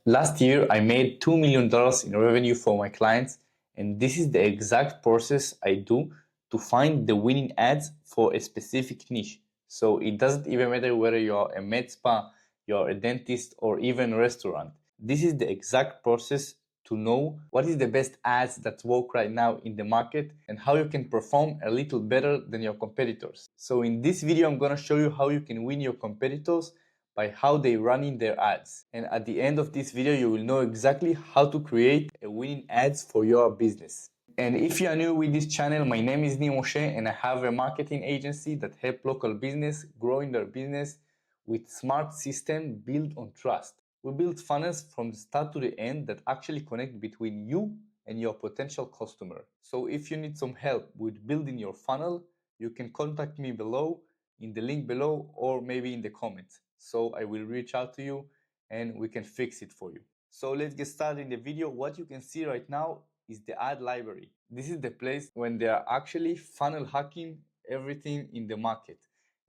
Last year, I made $2 million in revenue for my clients, and this is the exact process I do to find the winning ads for a specific niche. So it doesn't even matter whether you're a med spa, you're a dentist, or even a restaurant. This is the exact process to know what is the best ads that work right now in the market and how you can perform a little better than your competitors. So in this video, I'm going to show you how you can win your competitors by how they running their ads. And at the end of this video, you will know exactly how to create a winning ads for your business. And if you are new with this channel, my name is Nir Moshe and I have a marketing agency that help local business growing their business with smart system built on trust. We build funnels from the start to the end that actually connect between you and your potential customer. So if you need some help with building your funnel, you can contact me below in the link below or maybe in the comments. So I will reach out to you and we can fix it for you. So let's get started in the video. What you can see right now is the ad library. This is the place when they are actually funnel hacking everything in the market.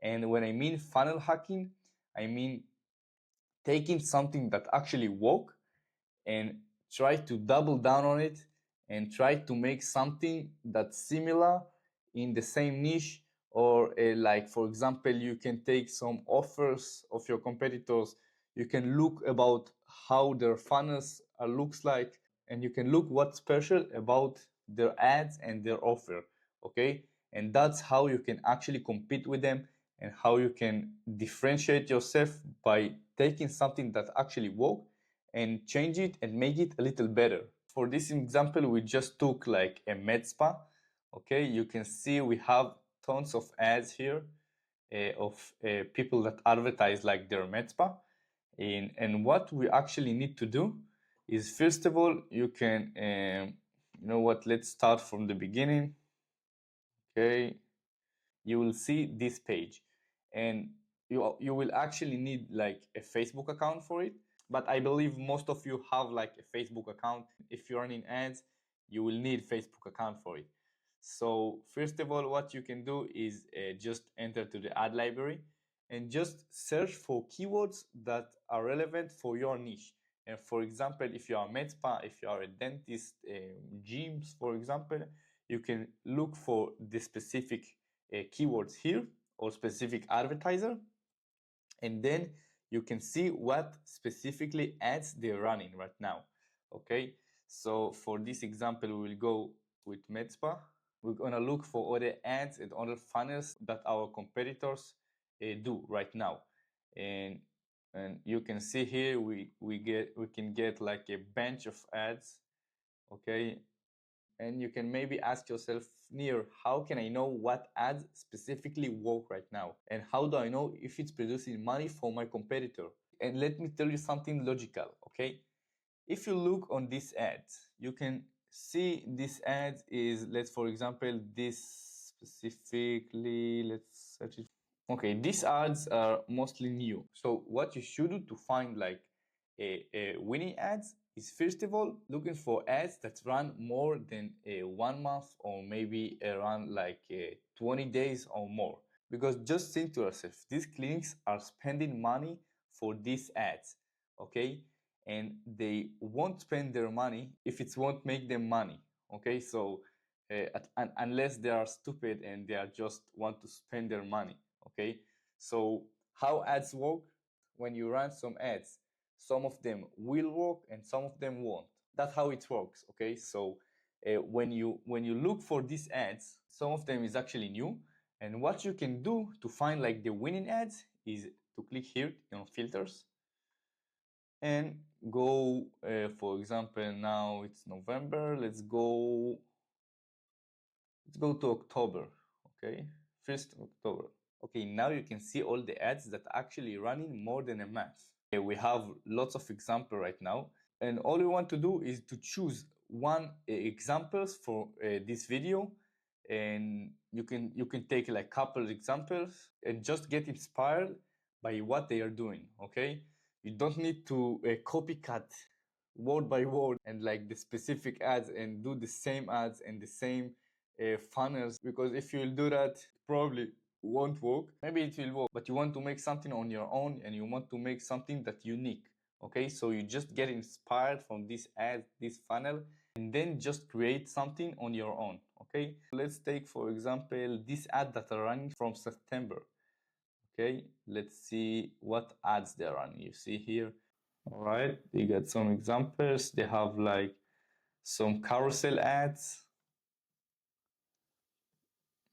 And when I mean funnel hacking, I mean taking something that actually work and try to double down on it and try to make something that's similar in the same niche, or like for example, you can take some offers of your competitors, you can look about how their funnels looks like, and you can look what's special about their ads and their offer. Okay, and that's how you can actually compete with them and how you can differentiate yourself by taking something that actually works and change it and make it a little better. For this example, we just took like a med spa. Okay, you can see we have tons of ads here of people that advertise like their med spa. And what we actually need to do is, first of all, you can, you know what, let's start from the beginning. Okay, you will see this page and you will actually need like a Facebook account for it. But I believe most of you have like a Facebook account. If you're running ads, you will need Facebook account for it. So first of all, what you can do is just enter to the ad library and just search for keywords that are relevant for your niche. And for example, if you are a med spa, if you are a dentist, gyms, for example, you can look for the specific keywords here or specific advertiser, and then you can see what specifically ads they're running right now. Okay, so for this example, we will go with Medspa. We're gonna look for other ads and other funnels that our competitors do right now, and you can see here we can get like a bunch of ads. Okay, and you can maybe ask yourself, Nir, how can I know what ads specifically work right now? And how do I know if it's producing money for my competitor? And let me tell you something logical, okay? If you look on this ad, you can see this ad is, let's for example, this specifically, let's search it. Okay, these ads are mostly new. So what you should do to find like a winning ads is, first of all, looking for ads that run more than 1 month or maybe around like 20 days or more. Because just think to yourself, these clinics are spending money for these ads, okay? And they won't spend their money if it won't make them money, okay? So unless they are stupid and they are just want to spend their money, okay? So how ads work? When you run some ads, some of them will work and some of them won't. That's how it works, okay? So when you look for these ads, some of them is actually new, and what you can do to find like the winning ads is to click here on filters and go for example, now it's November, let's go to October. Okay, 1st October. Okay, now you can see all the ads that are actually running more than a month. We have lots of examples right now, and all we want to do is to choose one examples for this video, and you can take like couple examples and just get inspired by what they are doing. Okay, you don't need to copycat word by word and like the specific ads and do the same ads and the same funnels, because if you'll do that, probably won't work. Maybe it will work, but you want to make something on your own and you want to make something that's unique. Okay, so you just get inspired from this ad, this funnel, and then just create something on your own. Okay, let's take for example this ad that are running from September. Okay, let's see what ads they're running. You see here. All right, you got some examples. They have like some carousel ads.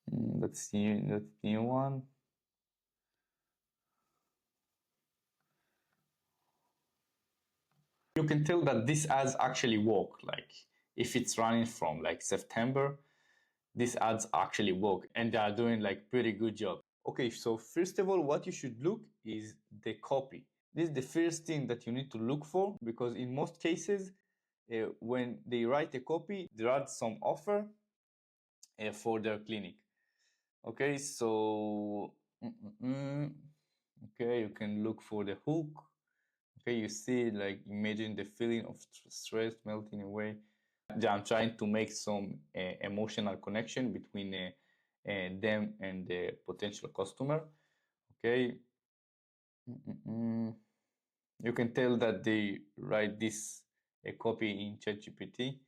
Let's see, that's new one. You can tell that this ads actually work. Like if it's running from like September, these ads actually work and they are doing like pretty good job. Okay, so first of all, what you should look is the copy. This is the first thing that you need to look for, because in most cases, when they write a copy, they add some offer for their clinic. Okay, so okay, you can look for the hook. Okay, you see, like, imagine the feeling of stress melting away. I'm trying to make some emotional connection between them and the potential customer. Okay, you can tell that they write this copy in ChatGPT.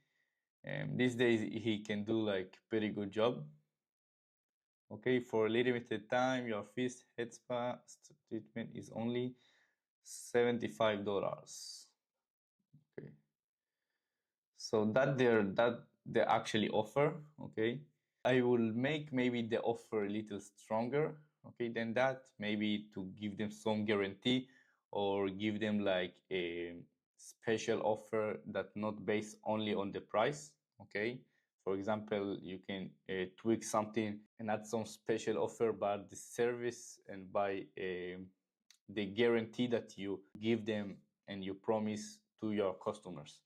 These days he can do like pretty good job. Okay, for a limited time, your first head spa treatment is only $75. Okay, so that they actually offer. Okay, I will make maybe the offer a little stronger. Okay, than that, maybe to give them some guarantee or give them like a special offer that not based only on the price. Okay, for example, you can tweak something and add some special offer by the service and by the guarantee that you give them and you promise to your customers.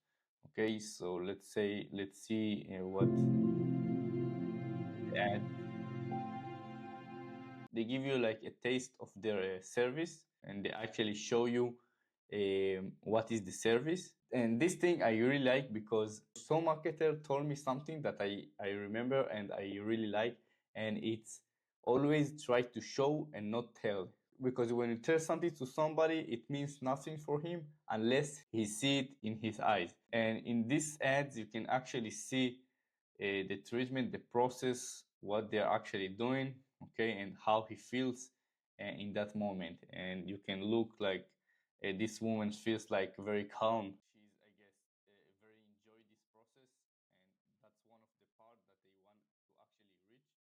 Okay, so let's see what ad. They give you like a taste of their service, and they actually show you what is the service. And this thing I really like, because some marketer told me something that I remember and I really like, and it's always try to show and not tell. Because when you tell something to somebody, it means nothing for him unless he see it in his eyes. And in these ads, you can actually see the treatment, the process, what they're actually doing, okay, and how he feels in that moment. And you can look like this woman feels like very calm. She's, I guess, very enjoy this process, and that's one of the part that they want to actually reach.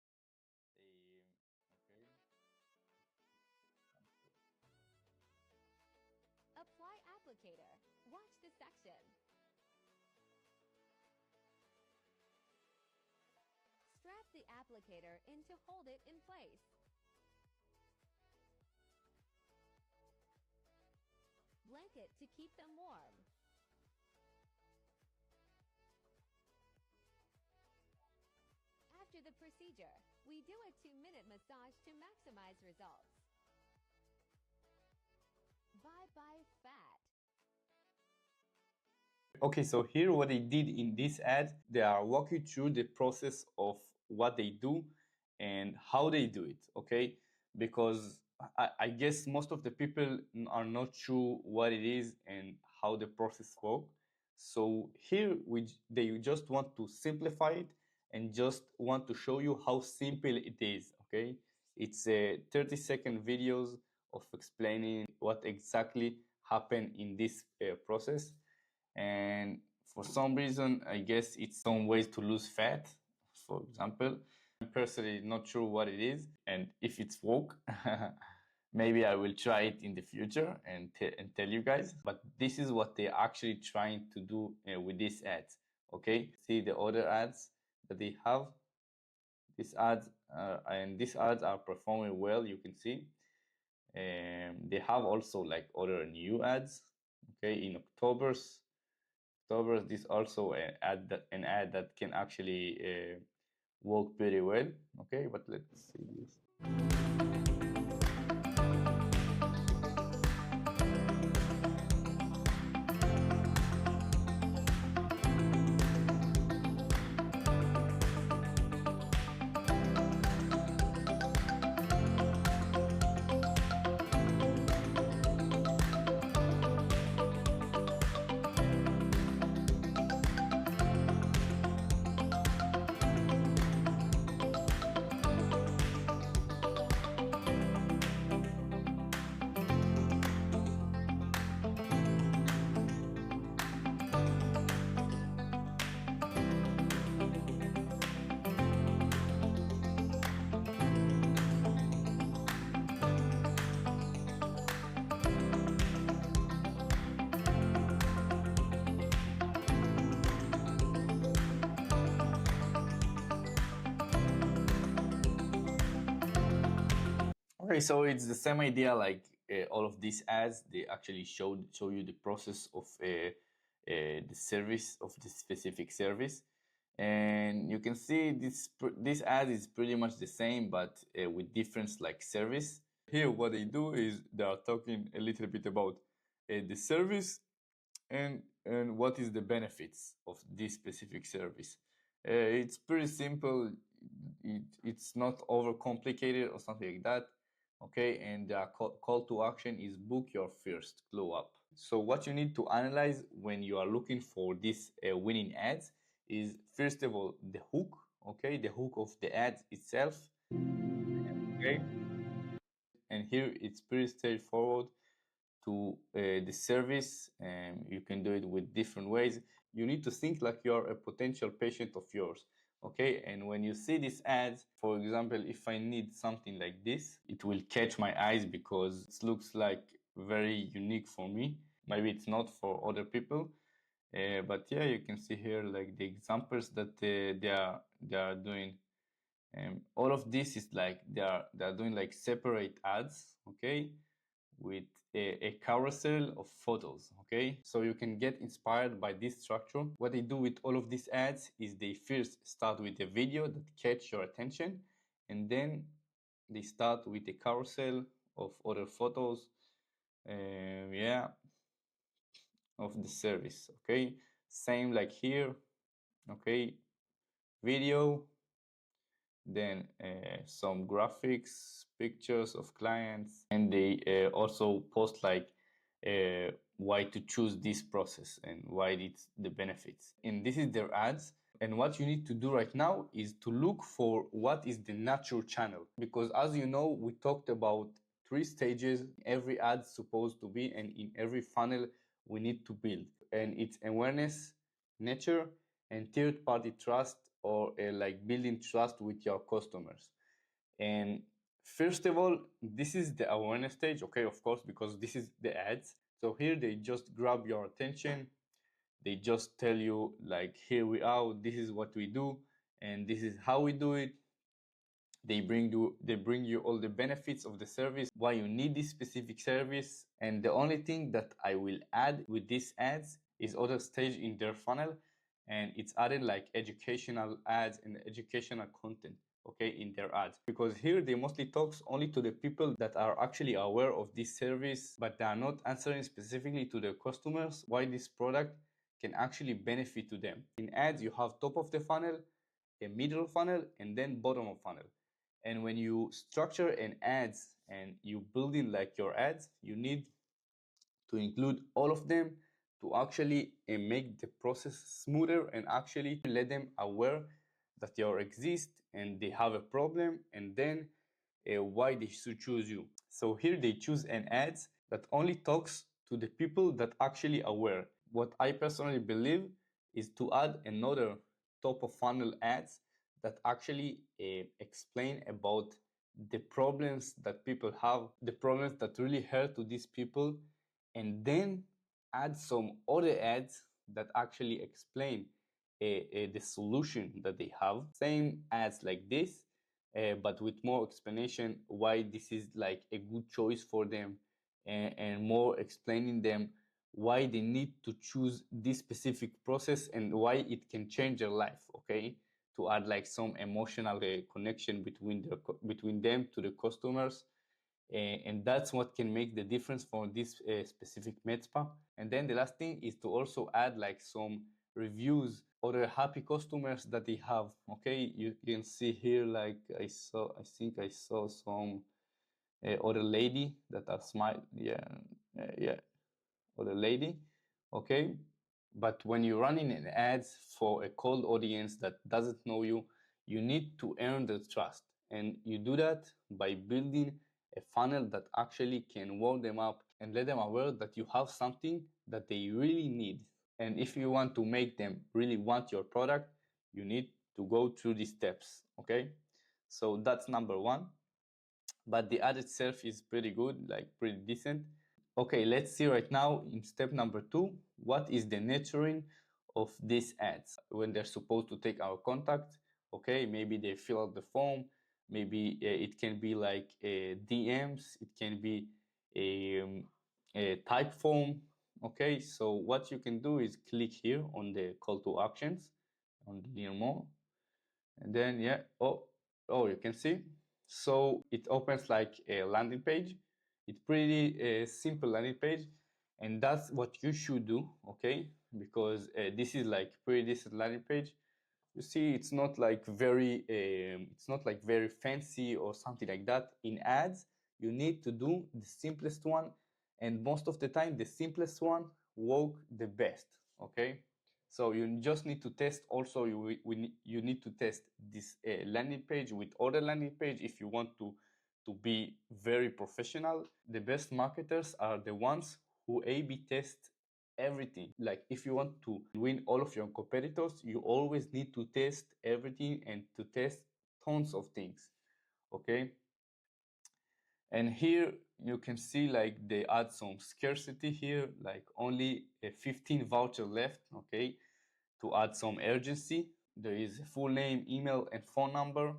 Okay. Apply applicator. Watch this section. Strap the applicator in to hold it in place. Blanket to keep them warm. After the procedure, we do a 2-minute massage to maximize results. Bye-bye fat. Okay, so here what they did in this ad, they are walking through the process of what they do and how they do it, okay? Because I guess most of the people are not sure what it is and how the process works. So here they just want to simplify it and just want to show you how simple it is, okay? It's a 30-second videos of explaining what exactly happened in this process. And for some reason, I guess it's some ways to lose fat, for example. I'm personally not sure what it is, and if it's work, maybe I will try it in the future and tell you guys. But this is what they're actually trying to do with these ads. Okay, see the other ads that they have. These ads and these ads are performing well. You can see. They have also like other new ads. Okay, in October, this also an ad that can actually work pretty well. Okay, but let's see this. Okay, so it's the same idea like all of these ads. They actually show you the process of the service of the specific service, and you can see this ad is pretty much the same, but with difference like service. Here, what they do is they are talking a little bit about the service and what is the benefits of this specific service. It's pretty simple. It's not overcomplicated or something like that. Okay, and the call to action is book your first glow up. So what you need to analyze when you are looking for these winning ads is first of all the hook. Okay, the hook of the ad itself. Okay, and here it's pretty straightforward to the service, and you can do it with different ways. You need to think like you're a potential patient of yours. Okay, and when you see these ads, for example, if I need something like this, it will catch my eyes because it looks like very unique for me. Maybe it's not for other people, but yeah, you can see here like the examples that they are doing. All of this is like they are doing like separate ads, okay, with a carousel of photos. Okay, so you can get inspired by this structure. What they do with all of these ads is they first start with a video that catch your attention, and then they start with a carousel of other photos, yeah, of the service. Okay, same like here. Okay, video, then some graphics, pictures of clients, and they also post like why to choose this process and why it's the benefits. And this is their ads. And what you need to do right now is to look for what is the natural channel, because as you know, we talked about 3 stages every ad supposed to be, and in every funnel we need to build, and it's awareness, nature, and third party trust, or like building trust with your customers. And first of all, this is the awareness stage, okay, of course, because this is the ads. So here they just grab your attention. They just tell you like, here we are, this is what we do, and this is how we do it. They bring you all the benefits of the service, why you need this specific service. And the only thing that I will add with these ads is other stage in their funnel, and it's added like educational ads and educational content, okay, in their ads, because here they mostly talks only to the people that are actually aware of this service, but they are not answering specifically to their customers why this product can actually benefit to them. In ads, you have top of the funnel, a middle funnel, and then bottom of funnel. And when you structure an ads and you building like your ads, you need to include all of them to actually make the process smoother and actually let them aware that you exist and they have a problem, and then why they should choose you. So here they choose an ads that only talks to the people that actually aware. What I personally believe is to add another top of funnel ads that actually explain about the problems that people have, the problems that really hurt to these people, and then add some other ads that actually explain the solution that they have. Same ads like this, but with more explanation why this is like a good choice for them, and more explaining them why they need to choose this specific process and why it can change their life. Okay, to add like some emotional connection between them to the customers, and that's what can make the difference for this specific Medspa. And then the last thing is to also add like some reviews, other happy customers that they have. Okay, you can see here like I think I saw some other lady that are smile, yeah, yeah, other lady. Okay, but when you're running an ads for a cold audience that doesn't know you, you need to earn the trust, and you do that by building a funnel that actually can warm them up and let them aware that you have something that they really need. And if you want to make them really want your product, you need to go through these steps. Okay, so that's number one, but the ad itself is pretty good, like pretty decent. Okay, let's see right now in step number 2, what is the nurturing of these ads when they're supposed to take our contact. Okay, maybe they fill out the form, maybe it can be like DMs, it can be a type form. Okay, so what you can do is click here on the call to actions on the learn more, and then yeah, oh, you can see. So it opens like a landing page. It's pretty simple landing page, and that's what you should do. Okay, because this is like pretty decent landing page. You see, it's not like very fancy or something like that. In ads, you need to do the simplest one, and most of the time the simplest one work the best. Okay, so you just need to test. Also, you need to test this landing page with other landing page if you want to be very professional. The best marketers are the ones who A/B test everything. Like if you want to win all of your competitors, you always need to test everything and to test tons of things. Okay, and here you can see like they add some scarcity here, like only a 15 voucher left. Okay, to add some urgency, there is a full name, email, and phone number.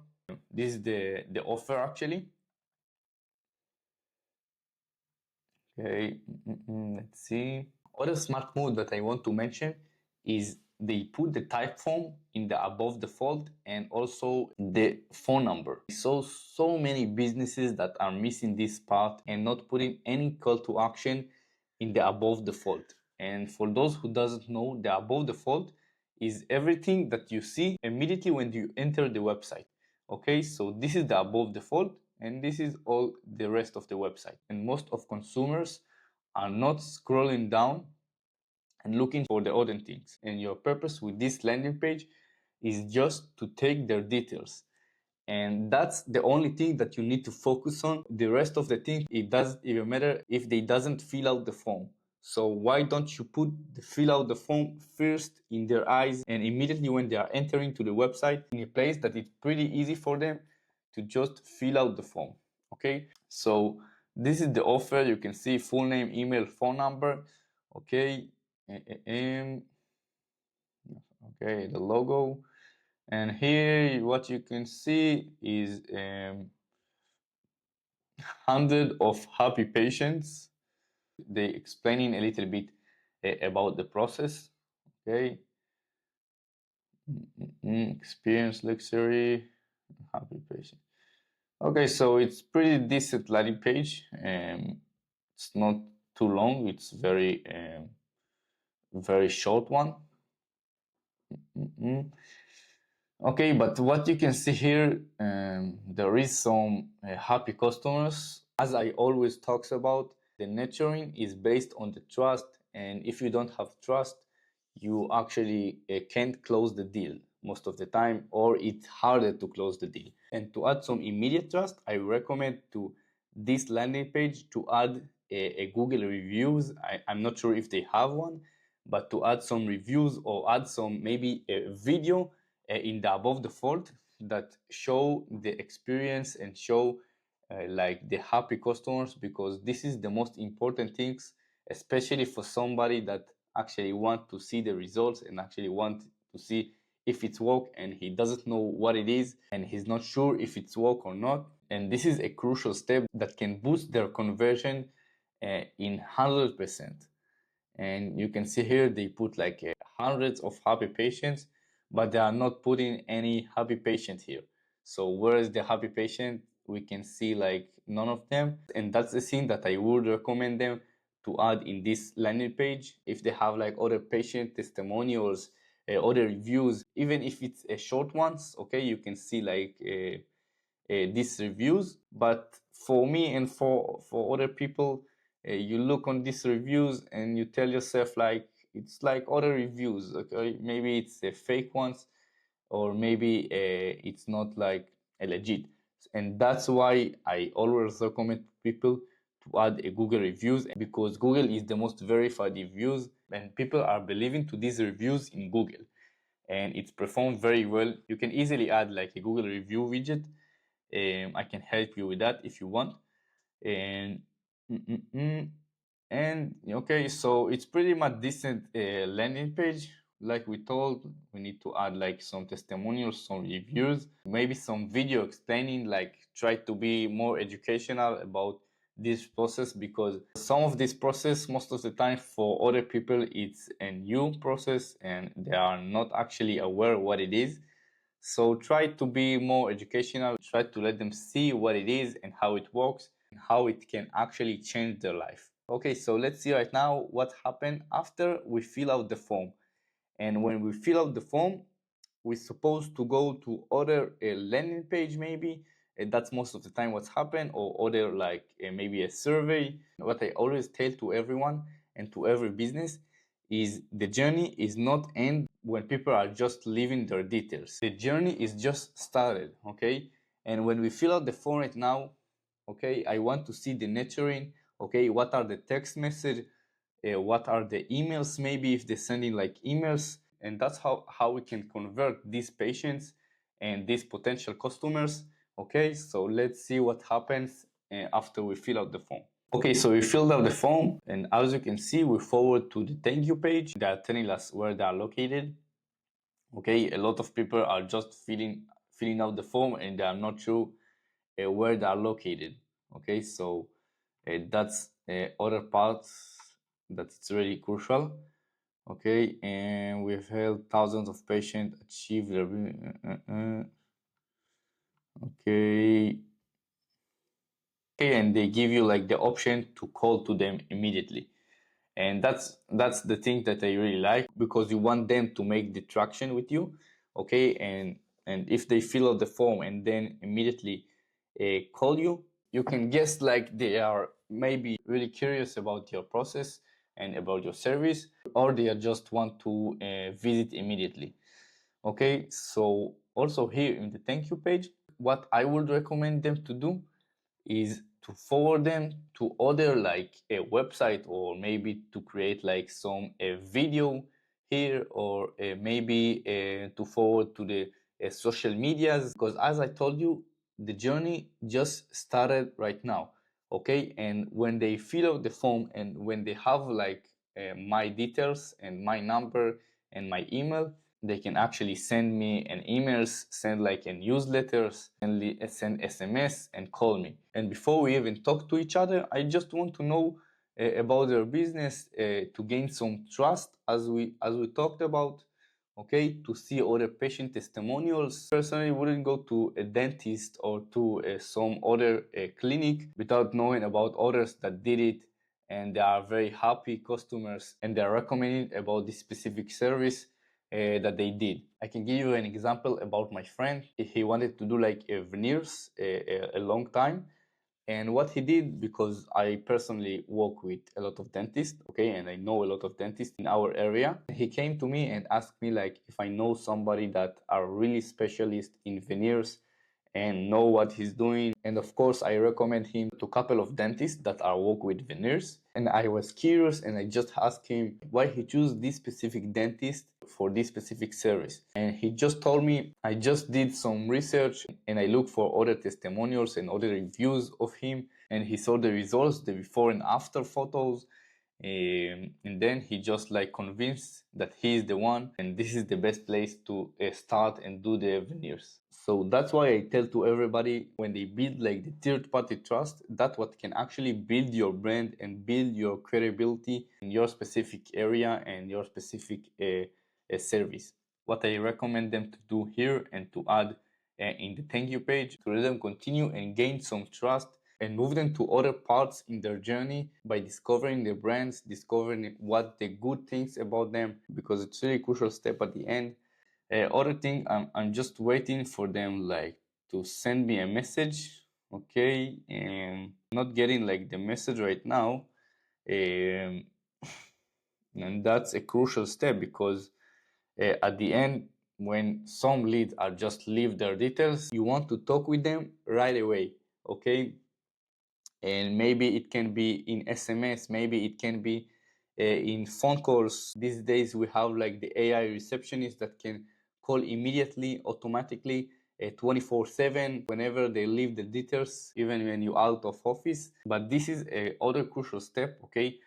This is the offer actually. Okay, let's see. Other smart move that I want to mention is they put the type form in the above the fold and also the phone number. I saw so many businesses that are missing this part and not putting any call to action in the above the fold. And for those who doesn't know, the above the fold is everything that you see immediately when you enter the website. Okay, so this is the above the fold and this is all the rest of the website. And most of consumers are not scrolling down and looking for the other things. And your purpose with this landing page is just to take their details. And that's the only thing that you need to focus on. The rest of the thing, it doesn't even matter if they doesn't fill out the form. So why don't you put the fill out the form first in their eyes, and immediately when they are entering to the website in a place that it's pretty easy for them to just fill out the form. Okay, so this is the offer. You can see full name, email, phone number. Okay, okay, the logo. And here what you can see is 100 of happy patients. They explaining a little bit about the process. Okay, experience luxury, happy patient. Okay, so it's pretty decent landing page. It's not too long. It's very short one. Okay, but what you can see here, there is some happy customers. As I always talks about, the nurturing is based on the trust, and if you don't have trust, you actually can't close the deal most of the time, or it's harder to close the deal. And to add some immediate trust, I recommend to this landing page to add a Google reviews. I'm not sure if they have one, but to add some reviews or add some maybe a video in the above the fold that show the experience and show like the happy customers, because this is the most important things, especially for somebody that actually want to see the results and actually want to see if it's work, and he doesn't know what it is and he's not sure if it's work or not. And this is a crucial step that can boost their conversion in 100%. And you can see here they put like hundreds of happy patients, but they are not putting any happy patient here. So where is the happy patient? We can see like none of them, and that's the thing that I would recommend them to add in this landing page. If they have like other patient testimonials, other reviews, even if it's a short ones, okay, you can see like these reviews. But for me and for other people, you look on these reviews and you tell yourself like it's like other reviews. Okay, maybe it's a fake ones, or maybe it's not like a legit. And that's why I always recommend people to add a Google reviews, because Google is the most verified reviews and people are believing to these reviews in Google, and it's performed very well. You can easily add like a Google review widget. I can help you with that if you want. And and okay, so it's pretty much decent landing page. like we told, we need to add like some testimonials, some reviews, maybe some video explaining, like try to be more educational about this process, because some of this process most of the time for other people it's a new process and they are not actually aware what it is. So try to be more educational, try to let them see what it is and how it works and how it can actually change their life. Okay, so let's see right now what happened after we fill out the form. And when we fill out the form, we're supposed to go to other a landing page maybe, and that's most of the time what's happened, or other like maybe a survey. What I always tell to everyone and to every business is the journey is not end when people are just leaving their details. The journey is just started, okay? And when we fill out the form right now, okay, I want to see the nurturing, okay, what are the text message, what are the emails, maybe if they're sending like emails, and that's how we can convert these patients and these potential customers. Okay, so let's see what happens after we fill out the form. Okay, so we filled out the form, and as you can see, we forward to the thank you page. They are telling us where they are located. Okay, a lot of people are just filling out the form and they are not sure where they are located. Okay, so that's other parts that's really crucial. Okay, and we've helped thousands of patients achieve their okay. Okay, and they give you like the option to call to them immediately. And that's the thing that I really like, because you want them to make the traction with you. Okay, and if they fill out the form and then immediately call you, you can guess like they are maybe really curious about your process and about your service, or they just want to visit immediately. Okay, so also here in the thank you page, what I would recommend them to do is to forward them to other like a website, or maybe to create like some a video here, or maybe to forward to the social medias, because as I told you, the journey just started right now. Okay, and when they fill out the form and when they have like my details and my number and my email, they can actually send me an emails, send like a newsletters, send SMS and call me. And before we even talk to each other, I just want to know about their business, to gain some trust, as we talked about. Okay, to see other patient testimonials. Personally, wouldn't go to a dentist or to some other clinic without knowing about others that did it and they are very happy customers and they're recommending about this specific service that they did. I can give you an example about my friend. He wanted to do like a veneers a long time. And what he did, because I personally work with a lot of dentists, okay, and I know a lot of dentists in our area, he came to me and asked me like if I know somebody that are really specialist in veneers and know what he's doing. And of course, I recommend him to a couple of dentists that are work with veneers. And I was curious and I just asked him why he chose this specific dentist for this specific service. And he just told me, I just did some research and I looked for other testimonials and other reviews of him. And he saw the results, the before and after photos, and then he just like convinced that he is the one and this is the best place to start and do the veneers. So that's why I tell to everybody, when they build like the third party trust, that's what can actually build your brand and build your credibility in your specific area and your specific service. What I recommend them to do here and to add in the thank you page, to let them continue and gain some trust and move them to other parts in their journey by discovering their brands, discovering what the good things about them, because it's really crucial step at the end. Other thing, I'm just waiting for them like to send me a message, okay, and not getting like the message right now, and that's a crucial step, because at the end, when some leads are just leave their details, you want to talk with them right away, okay? And maybe it can be in SMS, maybe it can be in phone calls. These days we have like the AI receptionist that can call immediately, automatically, 24/7 whenever they leave the details, even when you're out of office. But this is a other crucial step, okay?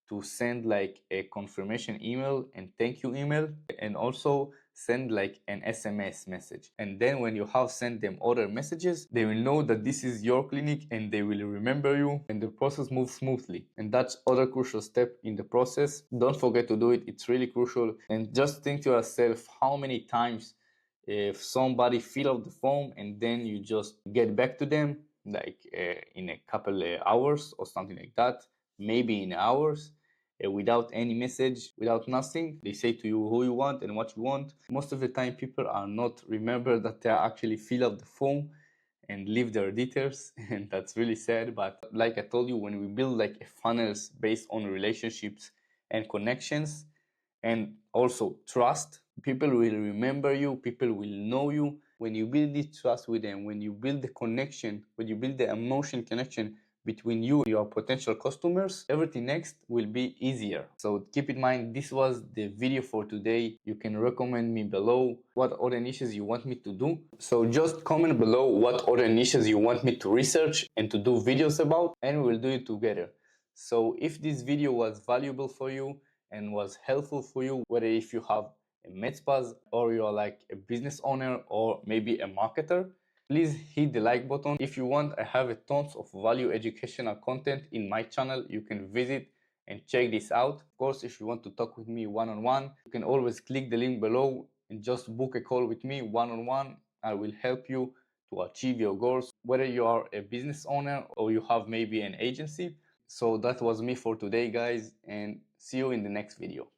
to send like a confirmation email and thank you email, and also send like an SMS message. And then when you have sent them other messages, they will know that this is your clinic and they will remember you, and the process moves smoothly. And that's other crucial step in the process. Don't forget to do it. It's really crucial. And just think to yourself how many times if somebody fill out the form and then you just get back to them like in a couple hours or something like that, maybe in hours, without any message, without nothing. They say to you who you want and what you want. Most of the time people are not remember that they actually fill out the form and leave their details and that's really sad. But like I told you, when we build like a funnels based on relationships and connections and also trust, people will remember you, people will know you. When you build this trust with them, when you build the connection, when you build the emotion connection between you and your potential customers, everything next will be easier. So keep in mind, this was the video for today. You can recommend me below what other niches you want me to do. So just comment below what other niches you want me to research and to do videos about, and we'll do it together. So if this video was valuable for you and was helpful for you, whether if you have a Medspa or you're like a business owner or maybe a marketer, please hit the like button. If you want, I have a tons of value educational content in my channel. You can visit and check this out. Of course, if you want to talk with me one-on-one, you can always click the link below and just book a call with me one-on-one. I will help you to achieve your goals, whether you are a business owner or you have maybe an agency. So that was me for today, guys, and see you in the next video.